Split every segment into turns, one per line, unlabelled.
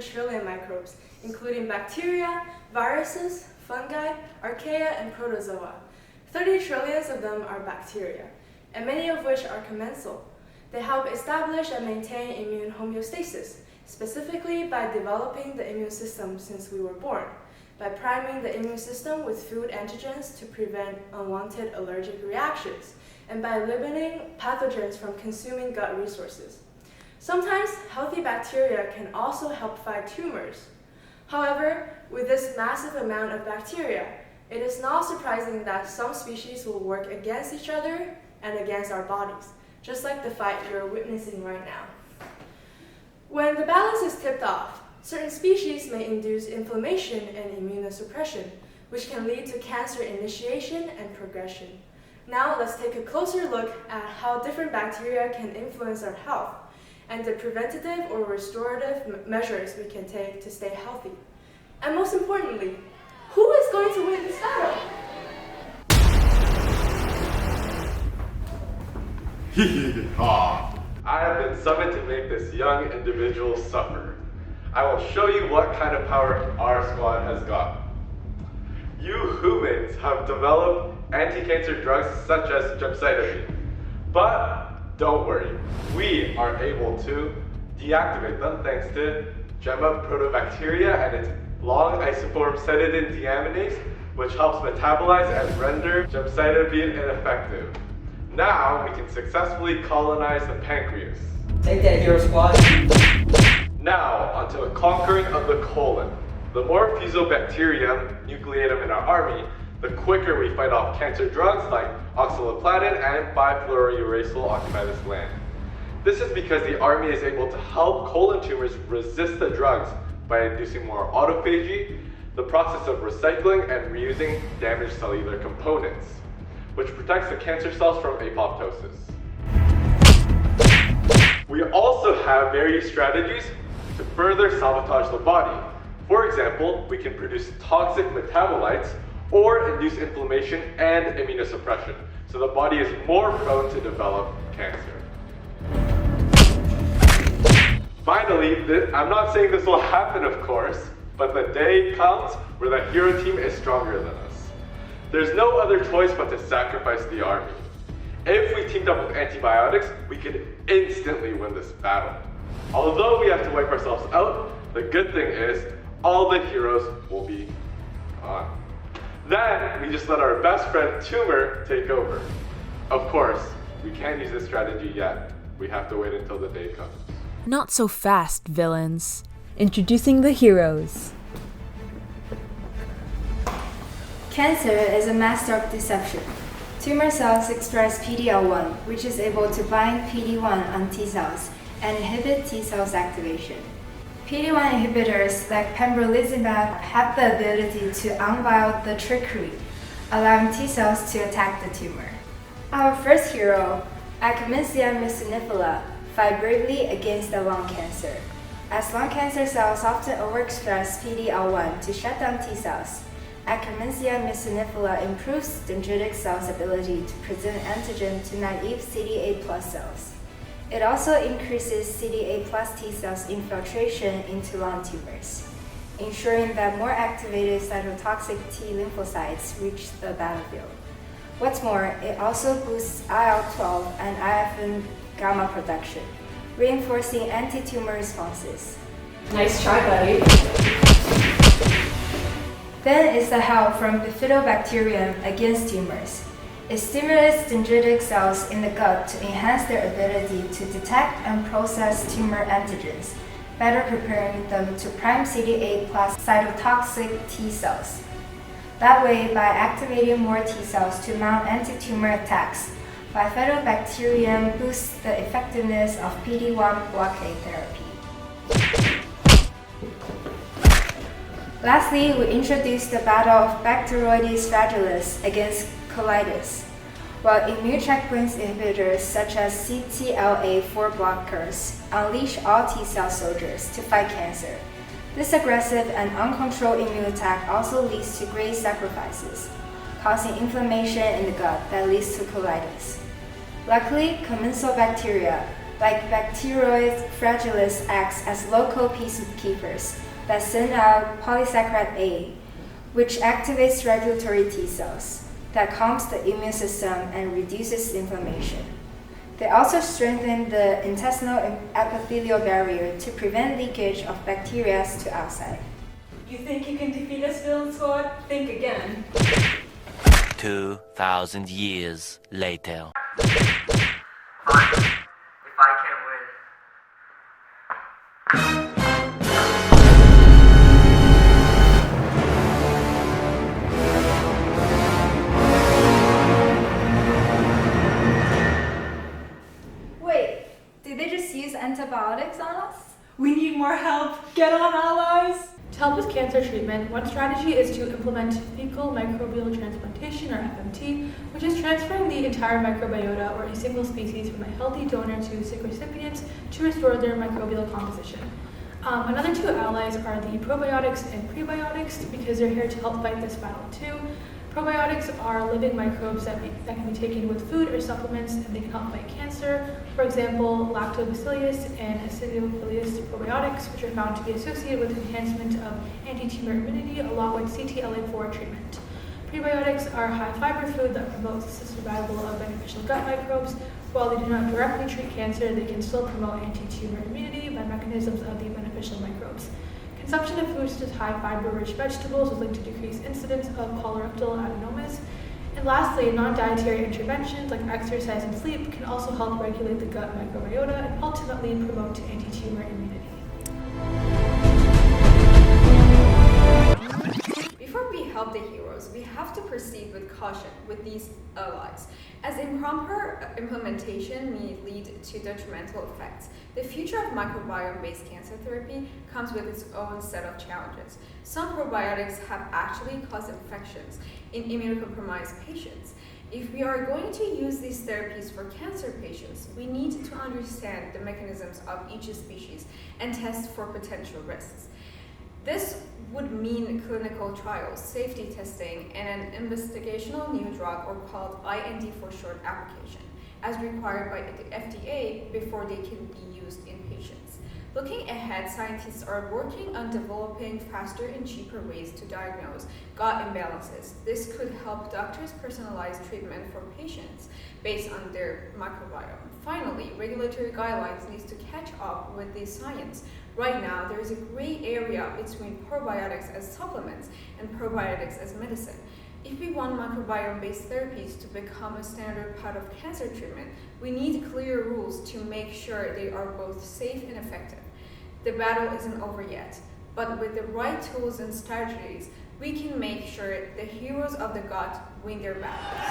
trillion microbes, including bacteria, viruses, fungi, archaea, and protozoa. 30 trillions of them are bacteria, and many of which are commensal. They help establish and maintain immune homeostasis, specifically by developing the immune system since we were born, by priming the immune system with food antigens to prevent unwanted allergic reactions, and by limiting pathogens from consuming gut resources. Sometimes healthy bacteria can also help fight tumors. However, with this massive amount of bacteria, it is not surprising that some species will work against each other and against our bodies, just like the fight you're witnessing right now. When the balance is tipped off, certain species may induce inflammation and immunosuppression, which can lead to cancer initiation and progression. Now let's take a closer look at how different bacteria can influence our health and the preventative or restorative measures we can take to stay healthy. And most importantly, who is going to win this battle?
I have been summoned to make this young individual suffer. I will show you what kind of power our squad has got. You humans have developed anti-cancer drugs such as gemcitabine. But don't worry, we are able to deactivate them thanks to Gemma protobacteria and its long isoform cytidine deaminase, which helps metabolize and render gemcitabine ineffective. Now we can successfully colonize the pancreas.
Take that, hero squad.
Now, onto the conquering of the colon. The more Fusobacterium nucleatum in our army, the quicker we fight off cancer drugs like oxaliplatin and bifluorouracil occupy this land. This is because the army is able to help colon tumors resist the drugs by inducing more autophagy, the process of recycling and reusing damaged cellular components, which protects the cancer cells from apoptosis. We also have various strategies to further sabotage the body. For example, we can produce toxic metabolites or induce inflammation and immunosuppression, so the body is more prone to develop cancer. Finally, I'm not saying this will happen, of course, but the day comes where the hero team is stronger than us. There's no other choice but to sacrifice the army. If we teamed up with antibiotics, we could instantly win this battle. Although we have to wipe ourselves out, the good thing is all the heroes will be gone. Then we just let our best friend Tumor take over. Of course, we can't use this strategy yet. We have to wait until the day comes.
Not so fast, villains. Introducing the heroes.
Cancer is a master of deception. Tumor cells express PD-L1, which is able to bind PD-1 on T cells and inhibit T cells activation. PD-1 inhibitors like pembrolizumab have the ability to unveil the trickery, allowing T cells to attack the tumor. Our first hero, Akkermansia muciniphala, fight bravely against the lung cancer. As lung cancer cells often overexpress PD-L1 to shut down T cells, Akkermansia muciniphala improves dendritic cells' ability to present antigen to naive CD8+ cells. It also increases CD8+ T cells infiltration into lung tumors, ensuring that more activated cytotoxic T lymphocytes reach the battlefield. What's more, it also boosts IL-12 and IFN-gamma production, reinforcing anti-tumor responses.
Nice try, buddy.
Then is the help from Bifidobacterium against tumors. It stimulates dendritic cells in the gut to enhance their ability to detect and process tumor antigens, better preparing them to prime CD8+ cytotoxic T cells. That way, by activating more T cells to mount anti-tumor attacks, Bifidobacterium boosts the effectiveness of PD-1 blockade therapy. Lastly, we introduced the battle of Bacteroides fragilis against colitis. While immune checkpoint inhibitors such as CTLA-4 blockers unleash all T cell soldiers to fight cancer, this aggressive and uncontrolled immune attack also leads to great sacrifices, causing inflammation in the gut that leads to colitis. Luckily, commensal bacteria, like Bacteroides fragilis, acts as local peacekeepers that send out polysaccharide A, which activates regulatory T cells, that calms the immune system and reduces inflammation. They also strengthen the intestinal epithelial barrier to prevent leakage of bacteria to outside.
You think you can defeat us, Villain Squad? Think again.
2,000 years later.
Fine, if I can win.
Wait, did they just use antibiotics on us?
We need more help. Get on, allies!
To help with cancer treatment, one strategy is to implement fecal microbial transplantation, or FMT, which is transferring the entire microbiota or a single species from a healthy donor to sick recipients to restore their microbial composition. Another two allies are the probiotics and prebiotics, because they're here to help fight this battle too. Probiotics are living microbes that can be taken with food or supplements, and they can help fight cancer. For example, lactobacillus and acidophilus probiotics, which are found to be associated with enhancement of anti-tumor immunity along with CTLA-4 treatment. Prebiotics are high-fiber food that promotes the survival of beneficial gut microbes. While they do not directly treat cancer, they can still promote anti-tumor immunity by mechanisms of the beneficial microbes. Consumption of foods such as high-fiber rich vegetables is linked to decreased incidence of colorectal adenomas. And lastly, non-dietary interventions like exercise and sleep can also help regulate the gut microbiota and ultimately promote anti-tumor immunity.
Before we help the heroes, we have to proceed with caution with these allies, as improper implementation may lead to detrimental effects. The future of microbiome-based cancer therapy comes with its own set of challenges. Some probiotics have actually caused infections in immunocompromised patients. If we are going to use these therapies for cancer patients, we need to understand the mechanisms of each species and test for potential risks. This would mean clinical trials, safety testing, and an investigational new drug, or called IND for short application, as required by the FDA before they can be used in patients. Looking ahead, scientists are working on developing faster and cheaper ways to diagnose gut imbalances. This could help doctors personalize treatment for patients based on their microbiome. Finally, regulatory guidelines need to catch up with this science. Right now, there is a gray area between probiotics as supplements and probiotics as medicine. If we want microbiome-based therapies to become a standard part of cancer treatment, we need clear rules to make sure they are both safe and effective. The battle isn't over yet, but with the right tools and strategies, we can make sure the heroes of the gut win their battles.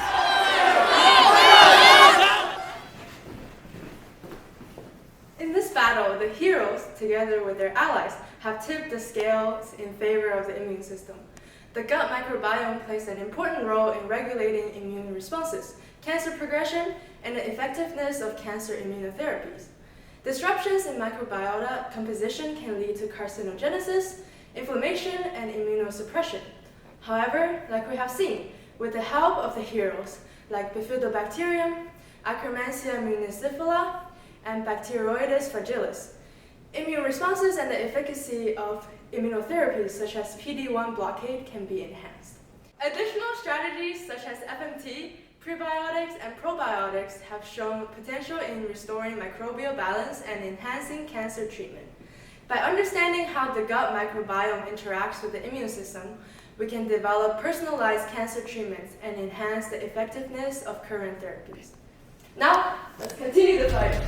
In this battle, the heroes, together with their allies, have tipped the scales in favor of the immune system. The gut microbiome plays an important role in regulating immune responses, cancer progression, and the effectiveness of cancer immunotherapies. Disruptions in microbiota composition can lead to carcinogenesis, inflammation, and immunosuppression. However, like we have seen, with the help of the heroes like Bifidobacterium, Akkermansia municipala, and Bacteroides fragilis, immune responses and the efficacy of immunotherapies such as PD-1 blockade can be enhanced. Additional strategies such as FMT, prebiotics, and probiotics have shown potential in restoring microbial balance and enhancing cancer treatment. By understanding how the gut microbiome interacts with the immune system, we can develop personalized cancer treatments and enhance the effectiveness of current therapies. Now, let's continue the fight.